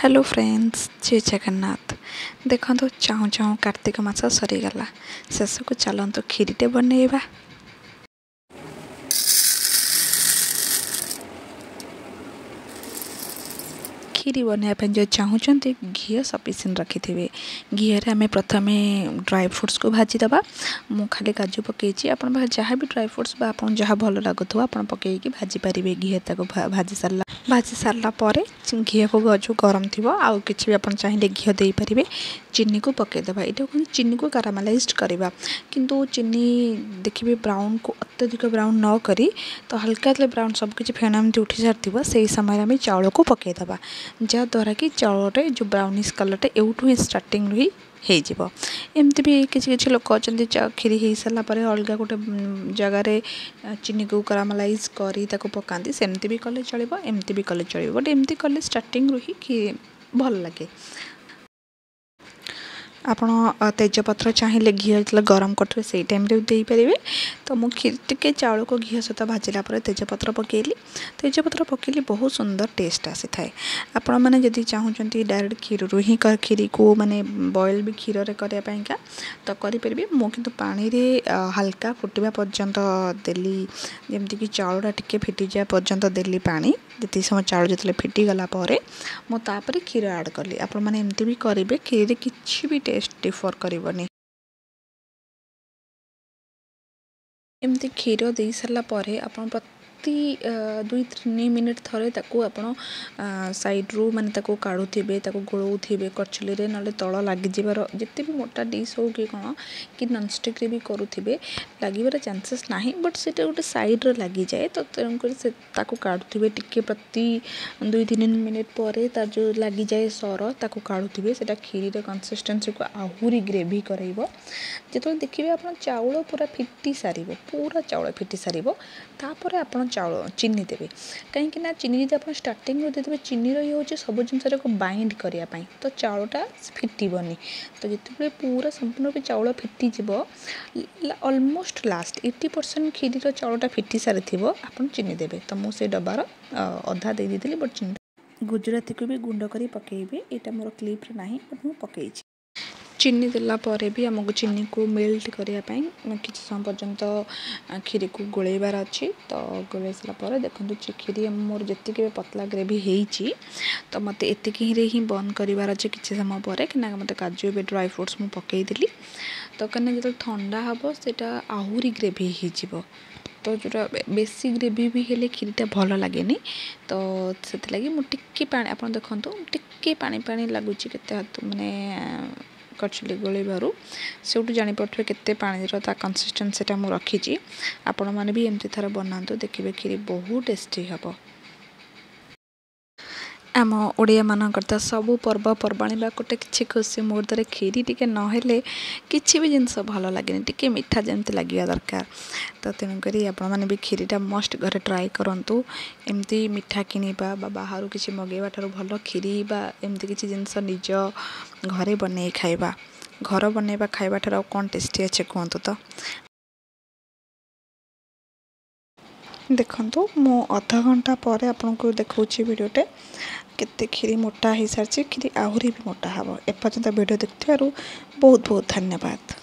Hello friends, जय जगन्नाथ। देखो चाहू चाहू कार्तिक मास सरीगला शेष को चलतु खीरीटे बनइबा। खीरी बनवाई जो चाहते घी सफिसीयंट रखिथे। घी आम प्रथम ड्राई फ्रुट्स को भाजीदबा। मु खाली काजू पकई आप जहाँ भी ड्राई फ्रुट्स आप जहाँ भल लगुव आप पकईकी भाजी पारे। घी भाजी सारा पर घी को जो गरम थी आउ कि भी आप चाहिए घी दे पारे। चीनी को पकईदबा। यहाँ कौन चीनी को कारामेलाइज करवा किंतु चीनी देखिए ब्राउन को अत्यधिक ब्राउन न करी तो हल्का ब्राउन सबकि फेण एमती उठी सारी से समय आम चाउल को पकईदबा जहाँद्वारा कि चाउल जो ब्राउनिश कलर एवठू ही स्टार्टिंग रही हो। एमती भी किसी लोक अच्छा खीरी हो सारापर अलग गोटे जगार चीनी को कारामेलाइज करी पकाती सेमती भी कले चलो एमती भी कले चलो बट एमती कले स्टार्टिंग रू ही भल लगे। आपण तेजपत्र चाहिए घी जो गरम कटे से टाइम दे पारे। तो मुझे टे चाउल को घी सहित भाजिला तेजपत्र पकईली। तेजपत्र पकईली बहुत सुंदर टेस्ट आसी थाए। आपण मैंने जदि चाहूँगी डायरेक्ट क्षीर रू ही खीरी को माने बॉयल भी क्षीर रे करने तो करें। मुझे पानी रे हल्का फुटवा पर्यंत देली जमीक चाउल टे फिटी जाए पर्यंत देली पानी जी समय चाउल जो फिटीगला मुझे क्षीर आड कली। आपण मैंने एमती भी करेंगे क्षीर किसी भी टेस्ट डिफर करनी। एमती क्षीर दे सारा आप प्रति 2-3 मिनिट थे साइड रू माने काढ़ुवे गोलौथे करछुली रे ना तल लग जाबार जिते भी मोटा डिश हो कि कौन कि नॉनस्टिक रे भी करुवे लगे चांसेस ना बट से गोटे साइड रे लगी जाए तो तेणुक से काढ़ुवे टिके प्रति 2-3 मिनिट पर तार जो लगी जाए सर ताको काढ़ुवे से खीरी कंसिस्टेंसी को आहुरी ग्रेवी कराइब। जो देखिए आप चाउल पूरा फिटी सार पूरा चाउल फिटी सार तापर आप चाउल चीनी देवे कहीं चीनी जब आप स्टार्टिंग देते चीनी रही हूँ सब जिनस को बाइंड करने तो चाउलटा फिटबनी। तो जिते पूरा संपूर्ण भी चाउल फिटीज ऑलमोस्ट लास्ट 80% खीरी चाउलटा फिटी सारी आप चीनी देवे। तो मुझे डबार अधा दे दी बट चीनी गुजराती को भी गुंड कर पकईबे। यहाँ मोर क्लिप ना बट मुझे पकई चीनी देला परे भी आमको चीनी को मेल्ट करने किसी समय पर्यंत खीरी को गोलेबार अच्छी। तो गोले सारापर देखो खीरी मोर जी पतला ग्रेवी होती तो मत एतिकी ही बंद करार अच्छे किसी समय पर कि मत काजू ए ड्राई फ्रुट्स मुझे पकईदेली। तो कहीं जो ठंडा हम से आहुरी ग्रेवी हो तो जो बेसी ग्रेवी भी हेले खीरीटा भल लगे तो से लगी मुझे पा आप देखो टिके पानी पानी लगुच के माने करछुली गोलेबारू से जापे केते पानी कंसिस्टेंसी मुझे रखी। आपण मैंने भी एमती थर बनातु देखिए खीरी बहुत टेस्टी हम। आम ओडिया मानकर तो सबू पर्वपर्वाणी गोटे किसी खुशी मुहूर्त खीरी टी नहेले किसी भी जिनस भल लगे टी मीठा जमी लगे दरकार। तो तेणुक आपने भी खीरीटा मस्ट घरे ट्राए करूँ। एमती मीठा किणवा बाहर किसी मगेवा ठार भल खीरी एमती किसी जिनस निज घरे बन खाइबा घर बनवा खाइबा ठार कौन टेस्टी अच्छे कहतु। तो देखो मु आधा घंटा पर आपको देखा वीडियोटे केते खीरी मोटा हो सारी खीरी आहरी भी मोटा हम। एपर्यंत वीडियो देखिथारु बहुत बहुत धन्यवाद।